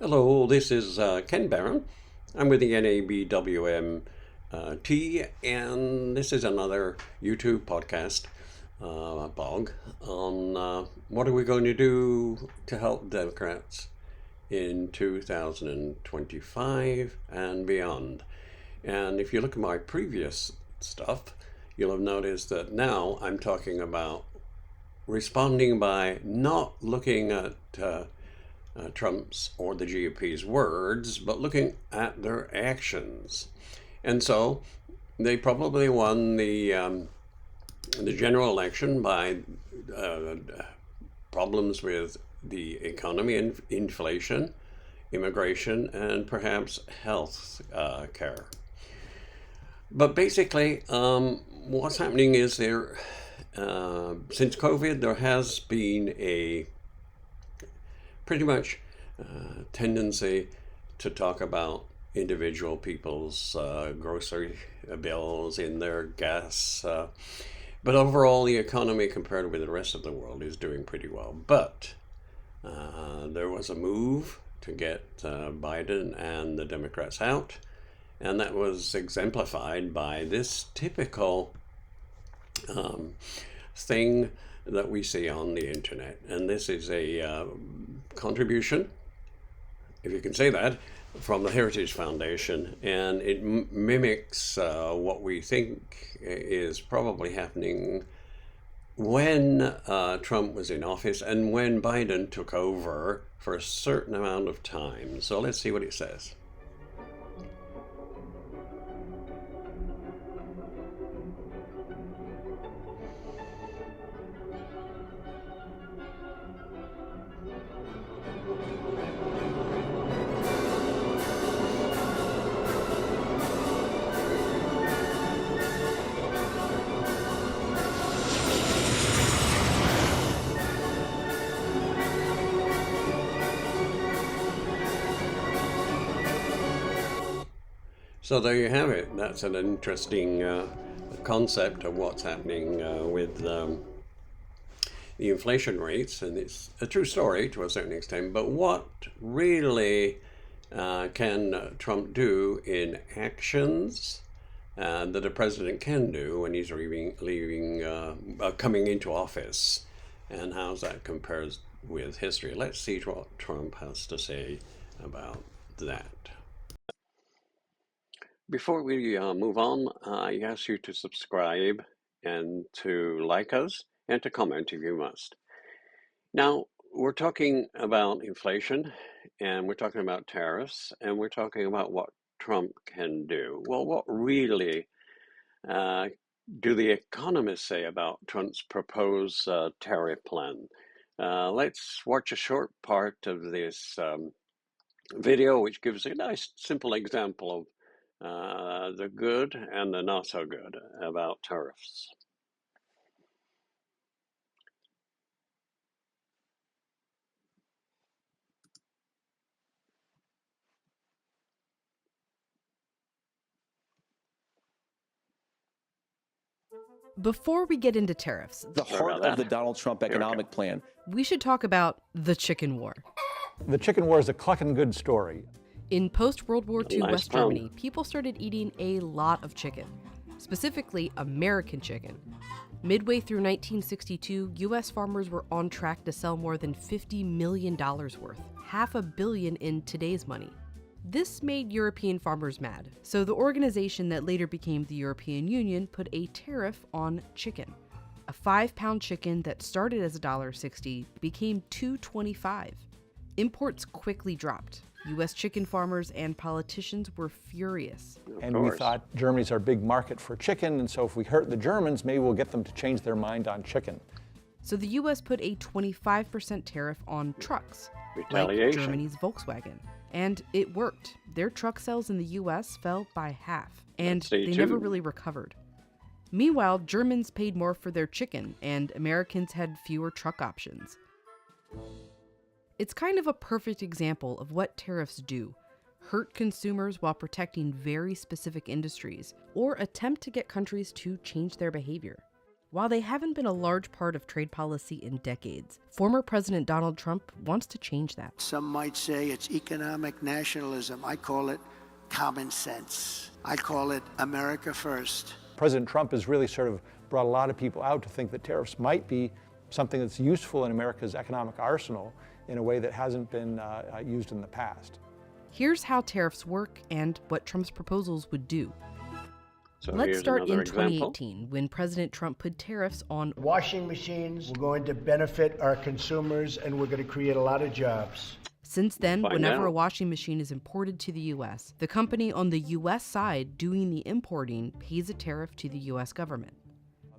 Hello, this is Ken Barron. I'm with the NABWM and this is another YouTube podcast blog on what are we going to do to help Democrats in 2025 and beyond. And if you look at my previous stuff, you'll have noticed that now I'm talking about responding by not looking at Trump's or the GOP's words, but looking at their actions. And so they probably won the general election by problems with the economy and inflation, immigration, and perhaps health care. But basically, what's happening is since COVID, there has been a pretty much tendency to talk about individual people's grocery bills in their gas. But overall, the economy compared with the rest of the world is doing pretty well. But there was a move to get Biden and the Democrats out, and that was exemplified by this typical thing that we see on the internet. And this is a contribution, if you can say that, from the Heritage Foundation, and it mimics what we think is probably happening when Trump was in office and when Biden took over for a certain amount of time. So let's see what it says. So there you have it. That's an interesting concept of what's happening with the inflation rates, and it's a true story to a certain extent. But what really can Trump do in actions that a president can do when he's coming into office, and how that compares with history? Let's see what Trump has to say about that. Before we move on, I ask you to subscribe and to like us and to comment if you must. Now, we're talking about inflation, and we're talking about tariffs, and we're talking about what Trump can do. Well, what really do the economists say about Trump's proposed tariff plan? Let's watch a short part of this video, which gives a nice, simple example of the good and the not so good about tariffs. Before we get into tariffs, the heart of the Donald Trump economic plan, we should talk about the chicken war. The chicken war is a clucking good story. In post-World War II Nice West pun. Germany, people started eating a lot of chicken, specifically American chicken. Midway through 1962, U.S. farmers were on track to sell more than $50 million worth, $500 million in today's money. This made European farmers mad, so the organization that later became the European Union put a tariff on chicken. A 5-pound chicken that started as $1.60 became $2.25. Imports quickly dropped. U.S. chicken farmers and politicians were furious. And we thought Germany's our big market for chicken, and so if we hurt the Germans, maybe we'll get them to change their mind on chicken. So the U.S. put a 25% tariff on trucks, like Retaliation. Germany's Volkswagen. And it worked. Their truck sales in the U.S. fell by half, and they never really recovered. Meanwhile, Germans paid more for their chicken, and Americans had fewer truck options. It's kind of a perfect example of what tariffs do: hurt consumers while protecting very specific industries, or attempt to get countries to change their behavior. While they haven't been a large part of trade policy in decades, former President Donald Trump wants to change that. Some might say it's economic nationalism. I call it common sense. I call it America first. President Trump has really sort of brought a lot of people out to think that tariffs might be something that's useful in America's economic arsenal in a way that hasn't been used in the past. Here's how tariffs work and what Trump's proposals would do. So Let's here's start in another example. 2018, when President Trump put tariffs on washing machines. We're going to benefit our consumers, and we're going to create a lot of jobs. Since then, Find whenever out. a washing machine is imported to the U.S., the company on the U.S. side doing the importing pays a tariff to the U.S. government.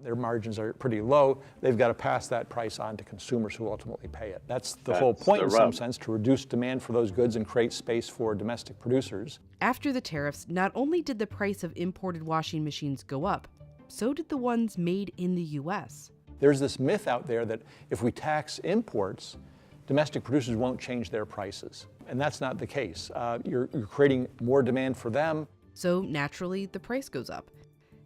Their margins are pretty low. They've got to pass that price on to consumers who ultimately pay it. That's the whole point the in some rub. sense, to reduce demand for those goods and create space for domestic producers. After the tariffs, not only did the price of imported washing machines go up, so did the ones made in the U.S. There's this myth out there that if we tax imports, domestic producers won't change their prices. And that's not the case. You're creating more demand for them. So naturally, the price goes up.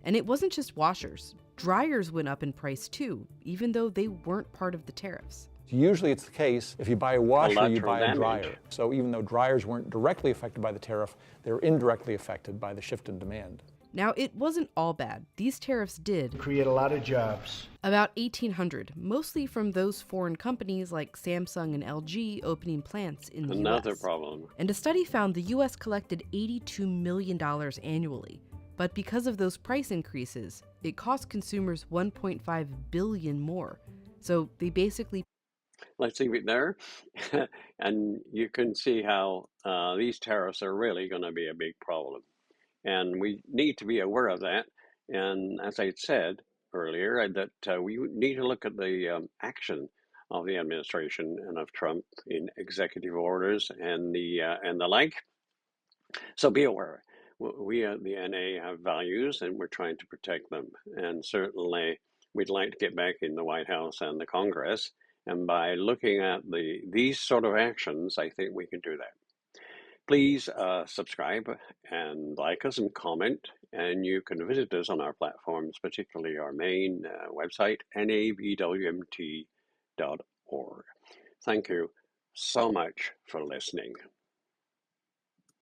And it wasn't just washers. Dryers went up in price too, even though they weren't part of the tariffs. Usually it's the case, if you buy a washer, you Collateral buy a damage. dryer. So even though dryers weren't directly affected by the tariff, they were indirectly affected by the shift in demand. Now, it wasn't all bad. These tariffs did Create a lot of jobs. about 1,800, mostly from those foreign companies like Samsung and LG opening plants in the Another U.S. problem. And a study found the U.S. collected $82 million annually. But because of those price increases, it cost consumers $1.5 billion more. So they basically Let's leave it there. And you can see how these tariffs are really going to be a big problem. And we need to be aware of that. And as I said earlier, that we need to look at the action of the administration and of Trump in executive orders and the like. So be aware. We at the NA have values and we're trying to protect them. And certainly we'd like to get back in the White House and the Congress. And by looking at these sort of actions, I think we can do that. Please subscribe and like us and comment. And you can visit us on our platforms, particularly our main website, nabwmt.org. Thank you so much for listening.